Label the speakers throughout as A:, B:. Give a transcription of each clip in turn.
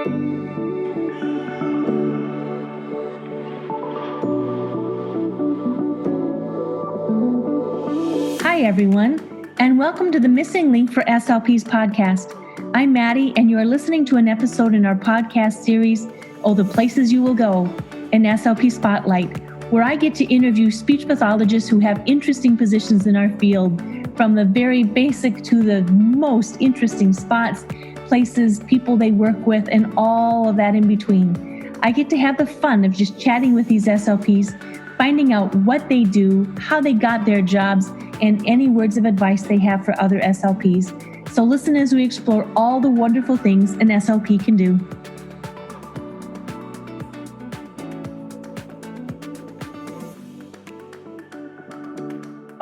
A: Hi, everyone, and welcome to the Missing Link for SLP's podcast. I'm Maddie, and you are listening to an episode in our podcast series, Oh, the Places You Will Go, an SLP Spotlight, where I get to interview speech pathologists who have interesting positions in our field, from the very basic to the most interesting spots, places, people they work with, and all of that in between. I get to have the fun of just chatting with these SLPs, finding out what they do, how they got their jobs, and any words of advice they have for other SLPs. So listen as we explore all the wonderful things an SLP can do.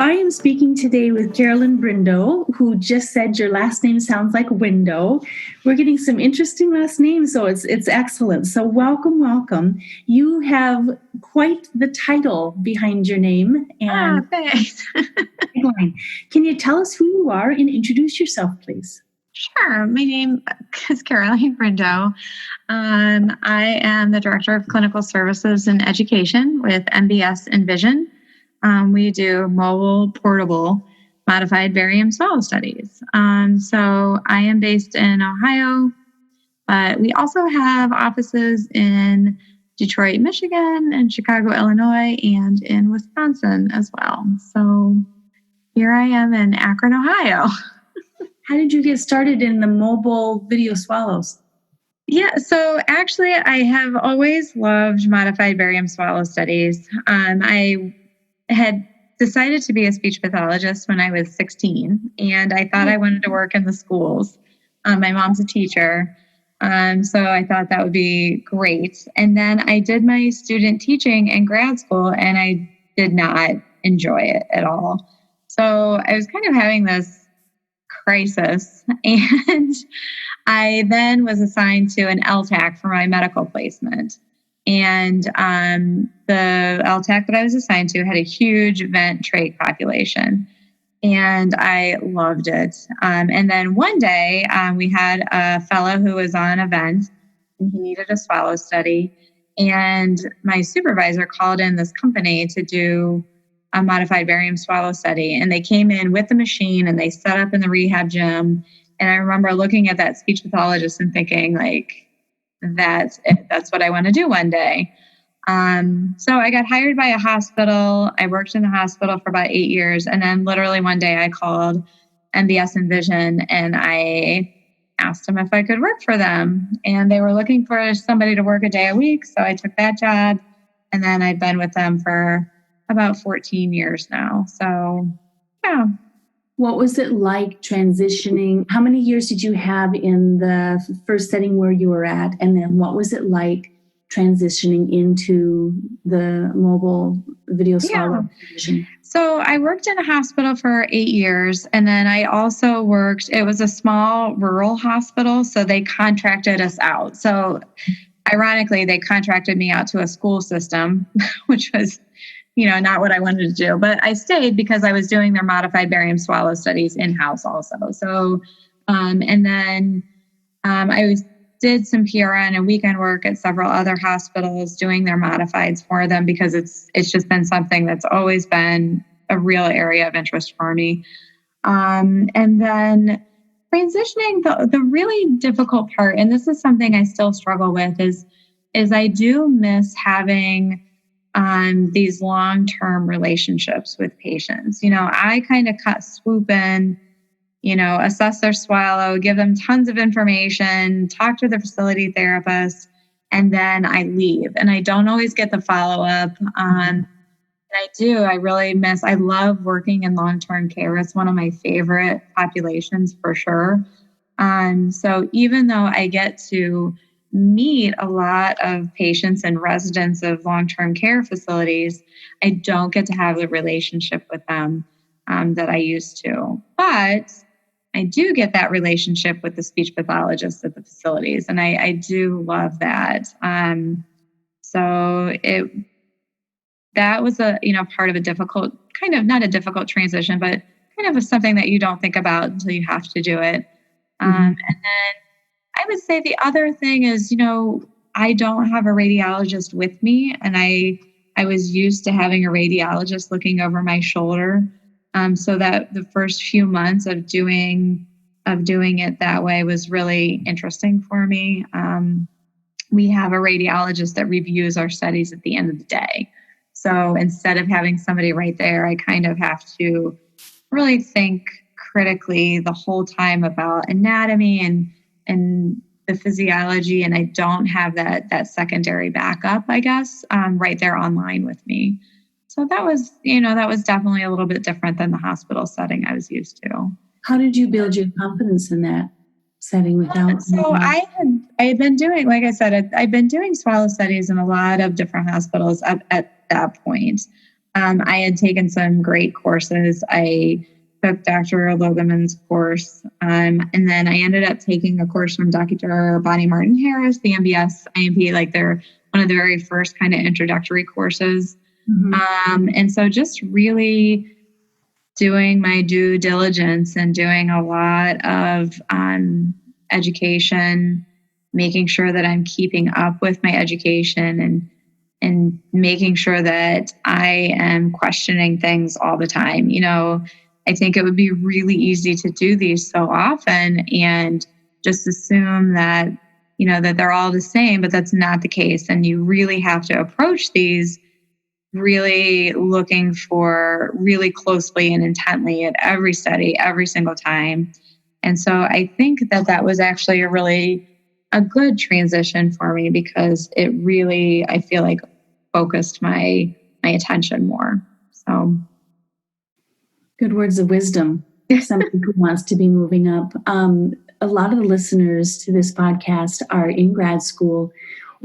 A: I am speaking today with Carolyn Brindo, who just said your last name sounds like window. We're getting some interesting last names, so it's excellent. So welcome. You have quite the title behind your name. And
B: thanks.
A: Can you tell us who you are and introduce yourself, please?
B: Sure. My name is Caroline Brindo. I am the Director of Clinical Services and Education with MBS Envision. We do mobile, portable, modified barium swallow studies. So I am based in Ohio, but we also have offices in Detroit, Michigan, and Chicago, Illinois, and in Wisconsin as well. So here I am in Akron, Ohio.
A: How did you get started in the mobile video swallows?
B: Yeah, so actually I have always loved modified barium swallow studies. I had decided to be a speech pathologist when I was 16, and I thought I wanted to work in the schools. My mom's a teacher, so I thought that would be great. And then I did my student teaching in grad school, and I did not enjoy it at all. So I was kind of having this crisis, and I then was assigned to an LTAC for my medical placement. And the LTAC that I was assigned to had a huge vent trach population, and I loved it. And then one day we had a fellow who was on a vent, and he needed a swallow study. And my supervisor called in this company to do a modified barium swallow study. And they came in with the machine, and they set up in the rehab gym. And I remember looking at that speech pathologist and thinking, like, that's it. That's what I want to do one day. So I got hired by a hospital. I worked in the hospital for about 8 years. And then literally one day I called MBS Envision, and I asked them if I could work for them. And they were looking for somebody to work a day a week. So I took that job. And then I've been with them for about 14 years now. So, yeah.
A: What was it like transitioning? How many years did you have in the first setting where you were at? And then what was it like transitioning into the mobile video swallow position?
B: So I worked in a hospital for 8 years. And then I also worked, it was a small rural hospital. So they contracted us out. So ironically, they contracted me out to a school system, which was not what I wanted to do, but I stayed because I was doing their modified barium swallow studies in-house also. So, and then I did some PRN and weekend work at several other hospitals doing their modifieds for them, because it's just been something that's always been a real area of interest for me. And then transitioning, the really difficult part, and this is something I still struggle with, is I do miss having these long-term relationships with patients. I kind of swoop in, assess their swallow, give them tons of information, talk to the facility therapist, and then I leave. And I don't always get the follow-up. And I really I love working in long-term care. It's one of my favorite populations for sure. So even though I get to meet a lot of patients and residents of long-term care facilities, I don't get to have the relationship with them that I used to. But I do get that relationship with the speech pathologists at the facilities, and I do love that. So that was a part of a difficult, kind of not a difficult transition, but kind of something that you don't think about until you have to do it. And then I would say the other thing is, I don't have a radiologist with me, and I was used to having a radiologist looking over my shoulder. So that the first few months of doing it that way was really interesting for me. We have a radiologist that reviews our studies at the end of the day. So instead of having somebody right there, I kind of have to really think critically the whole time about anatomy and the physiology, and I don't have that secondary backup, I guess, right there online with me. So that was definitely a little bit different than the hospital setting I was used to.
A: How did you build your confidence in that setting without?
B: So I had been doing, like I said, I've been doing swallow studies in a lot of different hospitals at that point. I had taken some great courses. I took Dr. Logeman's course, and then I ended up taking a course from Dr. Bonnie Martin Harris, the MBS IMP, like they're one of the very first kind of introductory courses. Mm-hmm. And so just really doing my due diligence and doing a lot of education, making sure that I'm keeping up with my education and making sure that I am questioning things all the time. I think it would be really easy to do these so often and just assume that, that they're all the same, but that's not the case. And you really have to approach these really looking for really closely and intently at every study, every single time. And so I think that was actually a good transition for me because it really, I feel like, focused my attention more. So
A: good words of wisdom. Somebody who wants to be moving up. A lot of the listeners to this podcast are in grad school,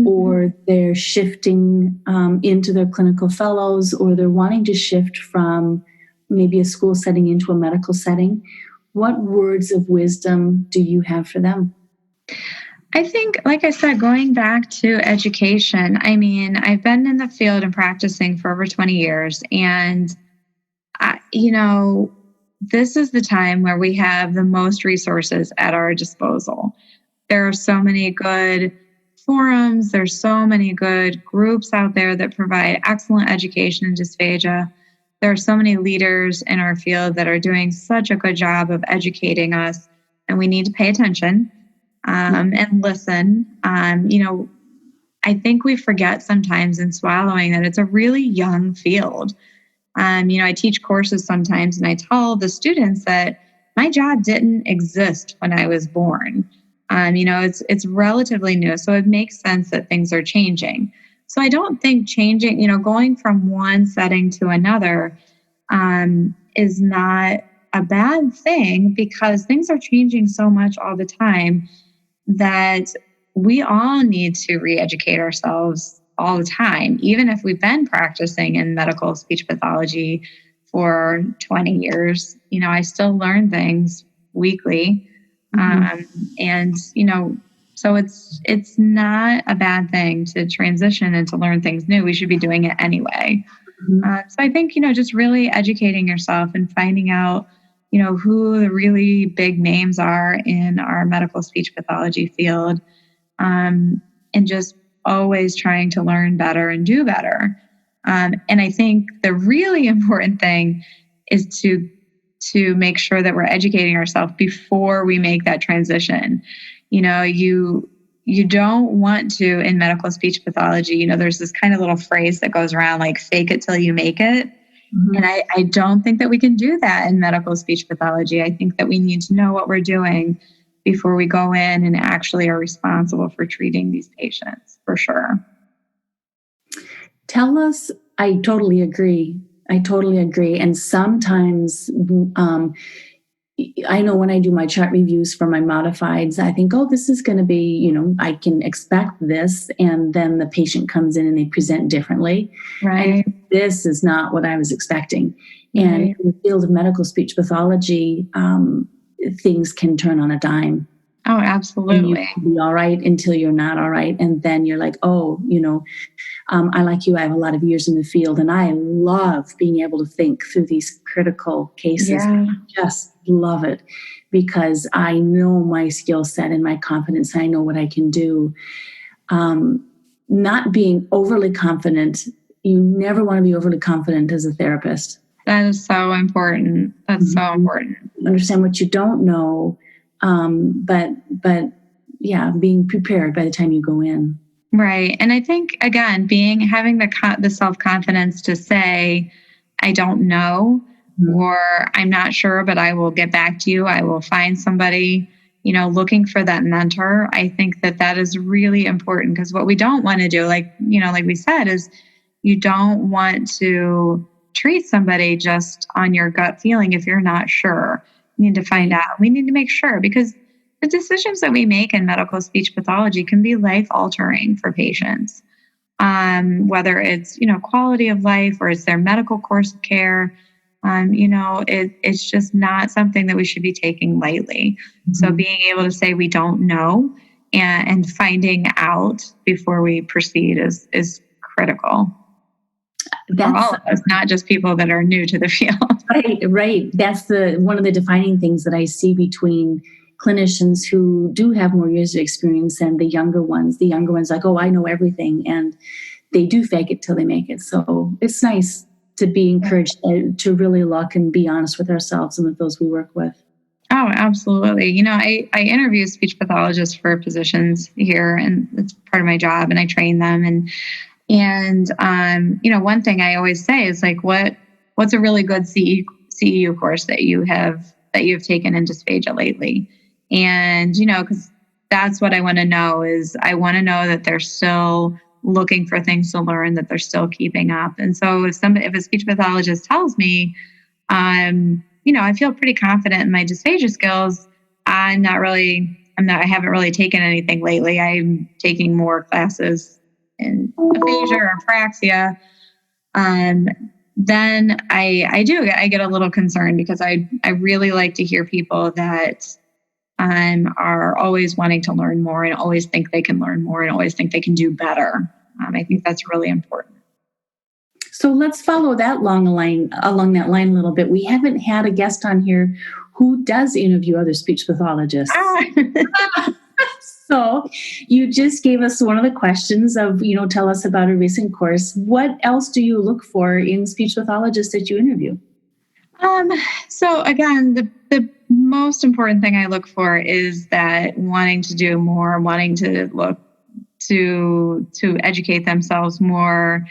A: or they're shifting into their clinical fellows, or they're wanting to shift from maybe a school setting into a medical setting. What words of wisdom do you have for them?
B: I think, like I said, going back to education, I mean, I've been in the field and practicing for over 20 years. And, this is the time where we have the most resources at our disposal. There are so many good forums. There's so many good groups out there that provide excellent education in dysphagia. There are so many leaders in our field that are doing such a good job of educating us, and we need to pay attention. And listen. I think we forget sometimes in swallowing that it's a really young field. I teach courses sometimes and I tell the students that my job didn't exist when I was born. It's relatively new, so it makes sense that things are changing. So I don't think changing, going from one setting to another is not a bad thing because things are changing so much all the time that we all need to re-educate ourselves all the time. Even if we've been practicing in medical speech pathology for 20 years, I still learn things weekly. So it's not a bad thing to transition and to learn things new. We should be doing it anyway. So I think, just really educating yourself and finding out, who the really big names are in our medical speech pathology field, and just always trying to learn better and do better. And I think the really important thing is to make sure that we're educating ourselves before we make that transition. You don't want to, in medical speech pathology, there's this kind of little phrase that goes around like fake it till you make it. And I don't think that we can do that in medical speech pathology. I think that we need to know what we're doing before we go in and actually are responsible for treating these patients, for sure.
A: Tell us, I totally agree. And sometimes I know when I do my chart reviews for my modifieds, I think, this is going to be, I can expect this. And then the patient comes in and they present differently.
B: Right.
A: And this is not what I was expecting. Right. And in the field of medical speech pathology, things can turn on a dime.
B: Oh, absolutely.
A: And you can be all right until you're not all right. And then you're like, I like you. I have a lot of years in the field and I love being able to think through these critical cases.
B: Yeah.
A: I just love it. because I know my skill set and my confidence. I know what I can do. Not being overly confident. You never want to be overly confident as a therapist.
B: That is so important. That's so important.
A: Understand what you don't know, but yeah, being prepared by the time you go in.
B: Right. And I think, again, having the self-confidence to say, I don't know, or I'm not sure, but I will get back to you. I will find somebody, looking for that mentor. I think that is really important, because what we don't want to do, like we said, is you don't want to treat somebody just on your gut feeling if you're not sure. You need to find out. We need to make sure, because the decisions that we make in medical speech pathology can be life-altering for patients, whether it's, quality of life or it's their medical course of care. It's just not something that we should be taking lightly. So being able to say we don't know and finding out before we proceed is critical. For all of us, not just people that are new to the field.
A: Right. That's one of the defining things that I see between clinicians who do have more years of experience than the younger ones. The younger ones like, oh, I know everything, and they do fake it till they make it. So it's nice to be encouraged to really look and be honest with ourselves and with those we work with.
B: Oh, absolutely. I interview speech pathologists for positions here, and it's part of my job, and I train them. And one thing I always say is like, what's a really good CEU course that you've taken into dysphagia lately? And, because that's what I want to know is I want to know that they're still looking for things to learn, that they're still keeping up. And so if a speech pathologist tells me, I feel pretty confident in my dysphagia skills, I haven't really taken anything lately. I'm taking more classes in aphasia or apraxia. Then I get a little concerned, because I really like to hear people that are always wanting to learn more and always think they can learn more and always think they can do better. I think that's really important.
A: So let's follow that along that line a little bit. We haven't had a guest on here who does interview other speech pathologists. So you just gave us one of the questions of, tell us about a recent course. What else do you look for in speech pathologists that you interview?
B: So again, the most important thing I look for is that wanting to do more, wanting to look to educate themselves more,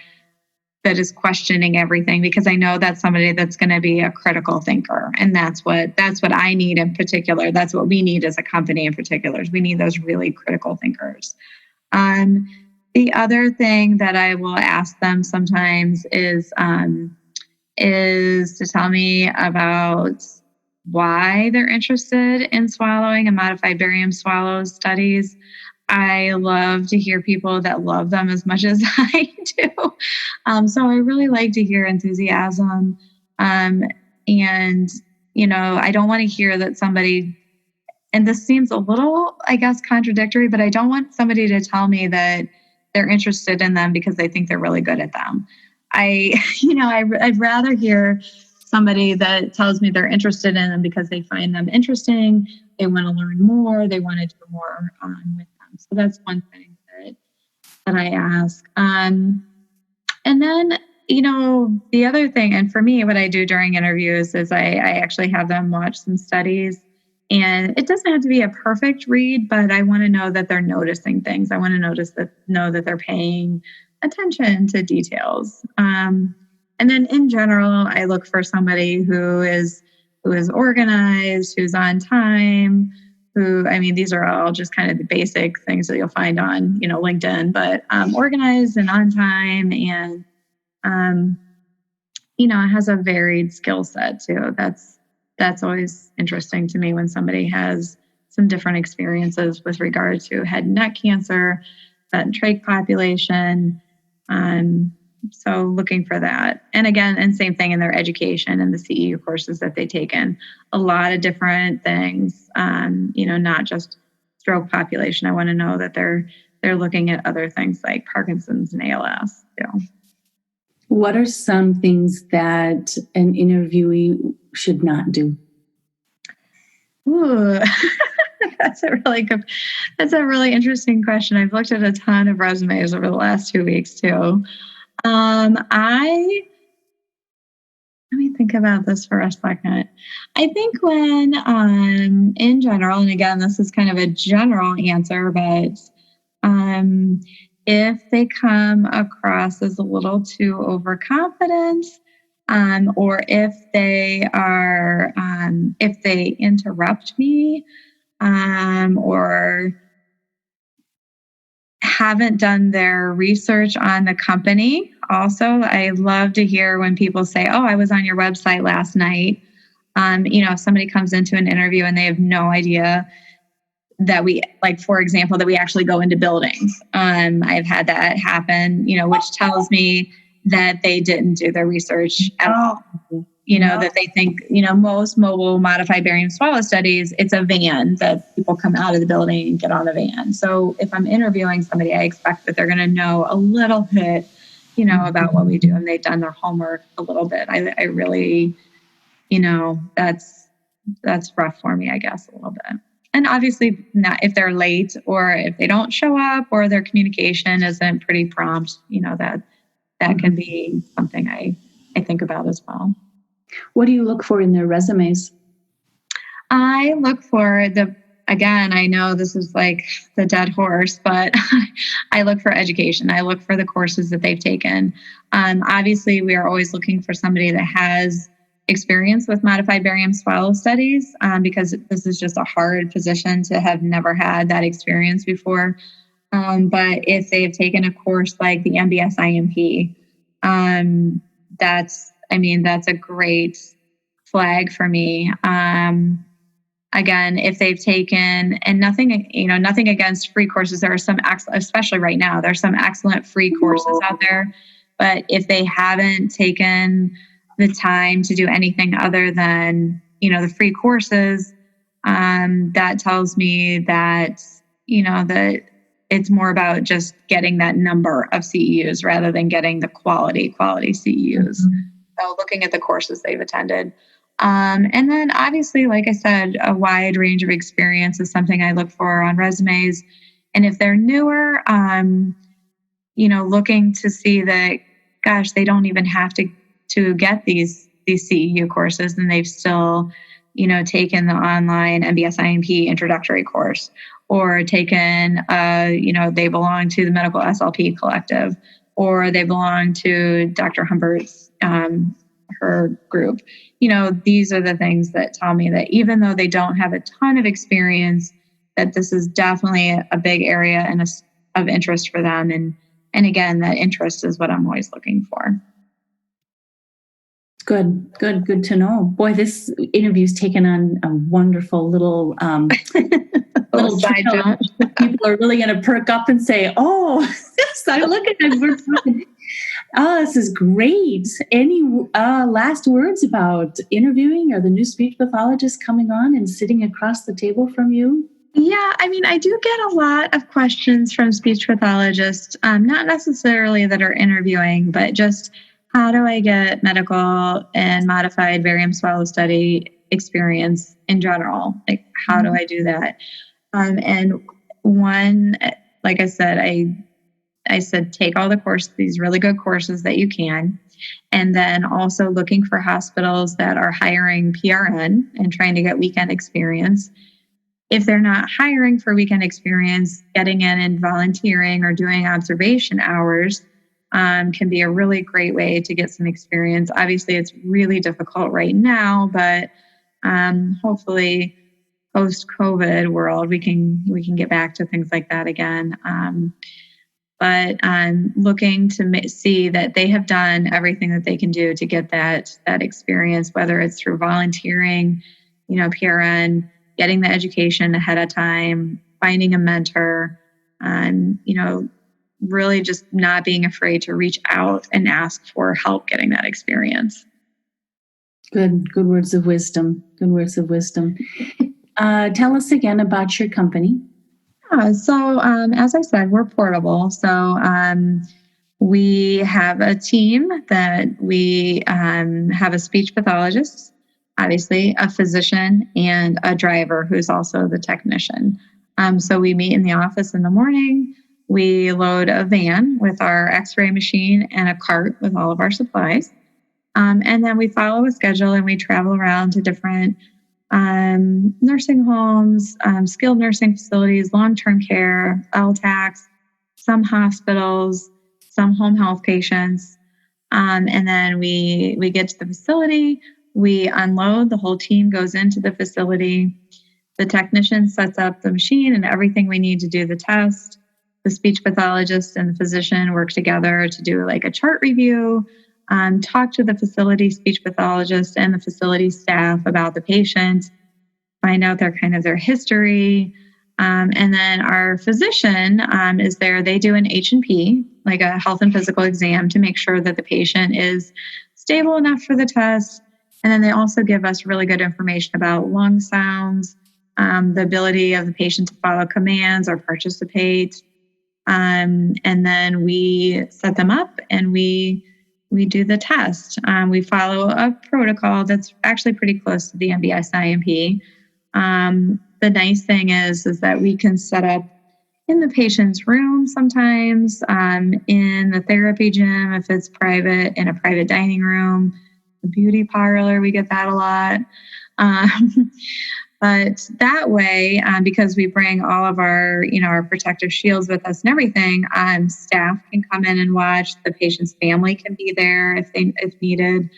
B: that is questioning everything, because I know that's somebody that's going to be a critical thinker. And that's what I need in particular. That's what we need as a company in particular. We need those really critical thinkers. The other thing that I will ask them sometimes is to tell me about why they're interested in swallowing and modified barium swallow studies. I love to hear people that love them as much as I do. So I really like to hear enthusiasm. And, I don't want to hear that somebody, and this seems a little, I guess, contradictory, but I don't want somebody to tell me that they're interested in them because they think they're really good at them. I'd rather hear somebody that tells me they're interested in them because they find them interesting, they want to learn more, they want to do more with them. So that's one thing that I ask. And then, the other thing, and for me, what I do during interviews is I actually have them watch some studies. And it doesn't have to be a perfect read, but I want to know that they're noticing things. I want to know that they're paying attention to details. And then in general, I look for somebody who is organized, who's on time, these are all just kind of the basic things that you'll find on, LinkedIn, but organized and on time, and, has a varied skill set too. That's always interesting to me when somebody has some different experiences with regard to head and neck cancer, that trach population. So looking for that. And again, and same thing in their education and the CEU courses that they take in. A lot of different things, not just stroke population. I want to know that they're looking at other things like Parkinson's and ALS too.
A: What are some things that an interviewee should not do?
B: Ooh, that's that's a really interesting question. I've looked at a ton of resumes over the last 2 weeks too. Let me think about this for a second. I think when, in general, and again, this is kind of a general answer, but um, if they come across as a little too overconfident, or if they interrupt me, or haven't done their research on the company. Also, I love to hear when people say, "Oh, I was on your website last night." If somebody comes into an interview and they have no idea that for example, that we actually go into buildings. I've had that happen, which tells me that they didn't do their research at all. That they think, most mobile modified barium swallow studies, it's a van that people come out of the building and get on the van. So if I'm interviewing somebody, I expect that they're going to know a little bit, about what we do, and they've done their homework a little bit. I really, that's rough for me, I guess, a little bit. And obviously not if they're late or if they don't show up or their communication isn't pretty prompt, that can be something I think about as well.
A: What do you look for in their resumes?
B: I look for again, I know this is like the dead horse, but I look for education. I look for the courses that they've taken. Obviously, we are always looking for somebody that has experience with modified barium swallow studies, because this is just a hard position to have never had that experience before. But if they've taken a course like the MBS IMP, that's a great flag for me. Again, if they've taken, and nothing against free courses. There are some, especially right now, there's some excellent free courses out there. But if they haven't taken the time to do anything other than, the free courses, that tells me that, that it's more about just getting that number of CEUs rather than getting the quality CEUs. So looking at the courses they've attended. And then obviously, like I said, a wide range of experience is something I look for on resumes. And if they're newer, looking to see that, gosh, they don't even have to get these CEU courses, and they've still, taken the online MBS IMP introductory course, or taken, they belong to the medical SLP collective, or they belong to Dr. Humbert's, her group. These are the things that tell me that even though they don't have a ton of experience, that this is definitely a big area of interest for them. And again, that interest is what I'm always looking for.
A: Good to know. Boy, this interview's taken on a wonderful little
B: side jump.
A: People are really going to perk up and say, "Oh, I look at them. We're talking. Oh, this is great." Any last words about interviewing or the new speech pathologist coming on and sitting across the table from you?
B: Yeah, I do get a lot of questions from speech pathologists, not necessarily that are interviewing, but just how do I get medical and modified barium swallow study experience in general? Like, how do I do that? And one, like I said, I said, take all these really good courses that you can. And then also looking for hospitals that are hiring PRN and trying to get weekend experience. If they're not hiring for weekend experience, getting in and volunteering or doing observation hours can be a really great way to get some experience. Obviously, it's really difficult right now, but hopefully post-COVID world, we can get back to things like that again. But I'm looking to see that they have done everything that they can do to get that experience, whether it's through volunteering, PRN, getting the education ahead of time, finding a mentor, really just not being afraid to reach out and ask for help getting that experience.
A: Good words of wisdom. Tell us again about your company.
B: So as I said, we're portable. So we have a team that we have a speech pathologist, obviously a physician, and a driver who's also the technician. So we meet in the office in the morning. We load a van with our x-ray machine and a cart with all of our supplies. And then we follow a schedule and we travel around to different nursing homes, skilled nursing facilities, long-term care, LTACs, some hospitals, some home health patients. And then we get to the facility, we unload, the whole team goes into the facility. The technician sets up the machine and everything we need to do the test. The speech pathologist and the physician work together to do like a chart review, talk to the facility speech pathologist and the facility staff about the patient, find out their history. And then our physician is there. They do an H&P, like a health and physical exam, to make sure that the patient is stable enough for the test. And then they also give us really good information about lung sounds, the ability of the patient to follow commands or participate. And then we set them up and we do the test. We follow a protocol that's actually pretty close to the MBS IMP. The nice thing is that we can set up in the patient's room sometimes, in the therapy gym if it's private, in a private dining room, the beauty parlor, we get that a lot. But that way, because we bring all of our, our protective shields with us and everything, staff can come in and watch. The patient's family can be there if needed.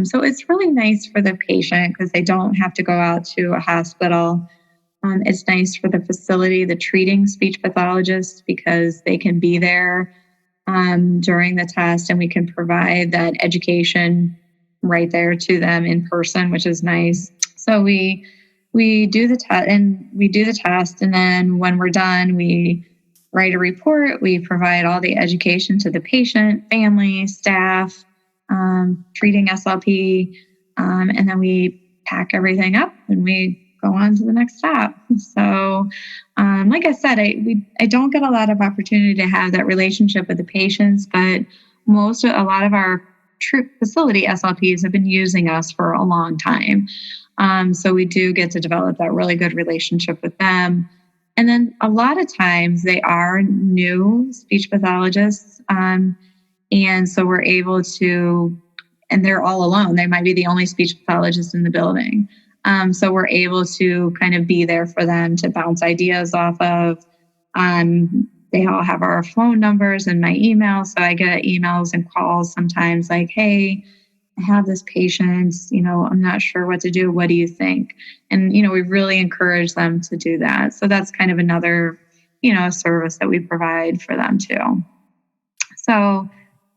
B: So it's really nice for the patient because they don't have to go out to a hospital. It's nice for the facility, the treating speech pathologist, because they can be there during the test and we can provide that education right there to them in person, which is nice. So we do the test, and then when we're done, we write a report. We provide all the education to the patient, family, staff, treating SLP, and then we pack everything up and we go on to the next stop. So, like I said, I don't get a lot of opportunity to have that relationship with the patients, but a lot of our facility SLPs have been using us for a long time. So we do get to develop that really good relationship with them. And then a lot of times they are new speech pathologists. And so we're able to, and they're all alone. They might be the only speech pathologist in the building. So we're able to kind of be there for them to bounce ideas off of. They all have our phone numbers and my email. So I get emails and calls sometimes like, hey, I have this patient, I'm not sure what to do. What do you think? And, we really encourage them to do that. So that's kind of another, service that we provide for them too. So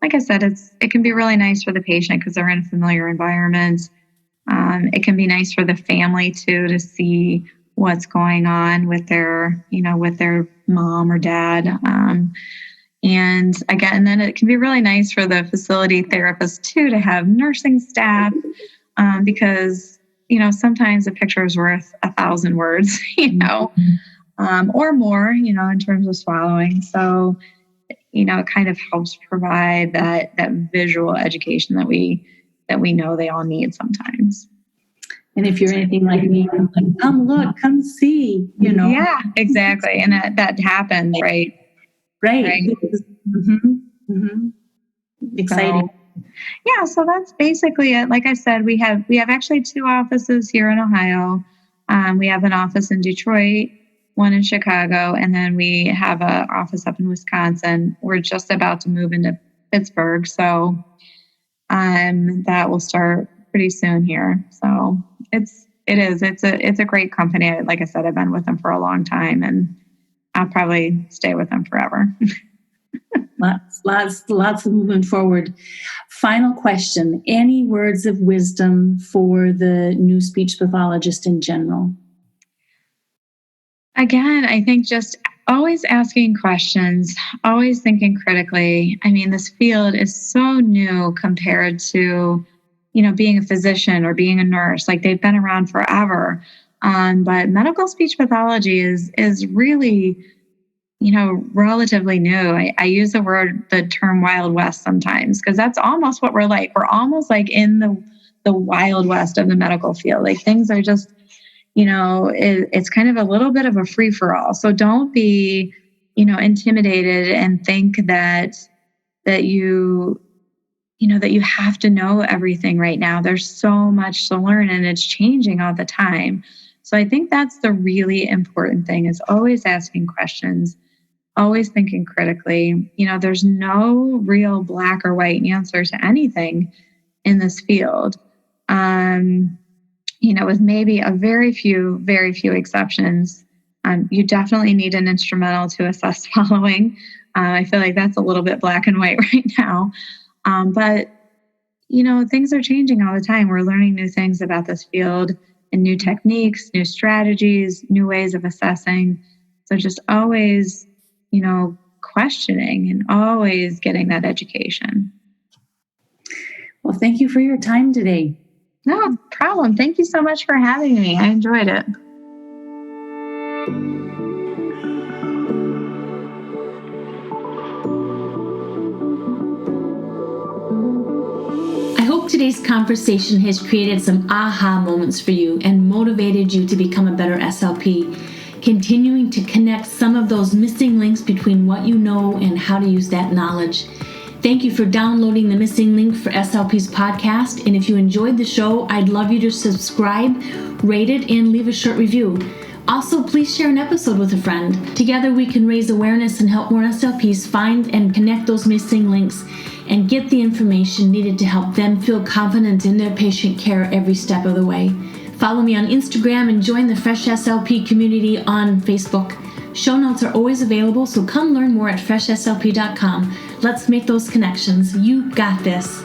B: like I said, it can be really nice for the patient because they're in a familiar environment. It can be nice for the family too, to see what's going on with their mom or dad. And then it can be really nice for the facility therapist too, to have nursing staff, because, sometimes a picture is worth 1,000 words, or more, in terms of swallowing. So, it kind of helps provide that visual education that we know they all need sometimes.
C: And if you're anything like me, I'm like, come look, come see,
B: Yeah, exactly. And that happens, right?
C: Right. Mm-hmm. Mm-hmm. Exciting.
B: So that's basically it. Like I said, we have actually 2 offices here in Ohio. We have an office in Detroit, one in Chicago, and then we have an office up in Wisconsin. We're just about to move into Pittsburgh, so that will start pretty soon here. So it's a great company. Like I said, I've been with them for a long time, and I'll probably stay with them forever.
C: Lots of moving forward. Final question. Any words of wisdom for the new speech pathologist in general?
B: Again, I think just always asking questions, always thinking critically. I mean, this field is so new compared to, being a physician or being a nurse. Like, they've been around forever. But medical speech pathology is really, relatively new. I use the term Wild West sometimes because that's almost what we're like. We're almost like in the Wild West of the medical field. Like things are just, it's kind of a little bit of a free for all. So don't be, intimidated and think that you have to know everything right now. There's so much to learn and it's changing all the time. So I think that's the really important thing, is always asking questions, always thinking critically. There's no real black or white answer to anything in this field. With maybe a very few exceptions. You definitely need an instrumental to assess following. I feel like that's a little bit black and white right now. But things are changing all the time. We're learning new things about this field and new techniques, new strategies, new ways of assessing. So just always, questioning and always getting that education.
C: Well, thank you for your time today.
B: No problem. Thank you so much for having me. I enjoyed it.
A: I hope today's conversation has created some aha moments for you and motivated you to become a better SLP, continuing to connect some of those missing links between what you know and how to use that knowledge. Thank you for downloading the Missing Link for SLP's podcast. And if you enjoyed the show, I'd love you to subscribe, rate it, and leave a short review. Also, please share an episode with a friend. Together we can raise awareness and help more SLPs find and connect those missing links and get the information needed to help them feel confident in their patient care every step of the way. Follow me on Instagram and join the Fresh SLP community on Facebook. Show notes are always available, so come learn more at freshslp.com. Let's make those connections. You got this.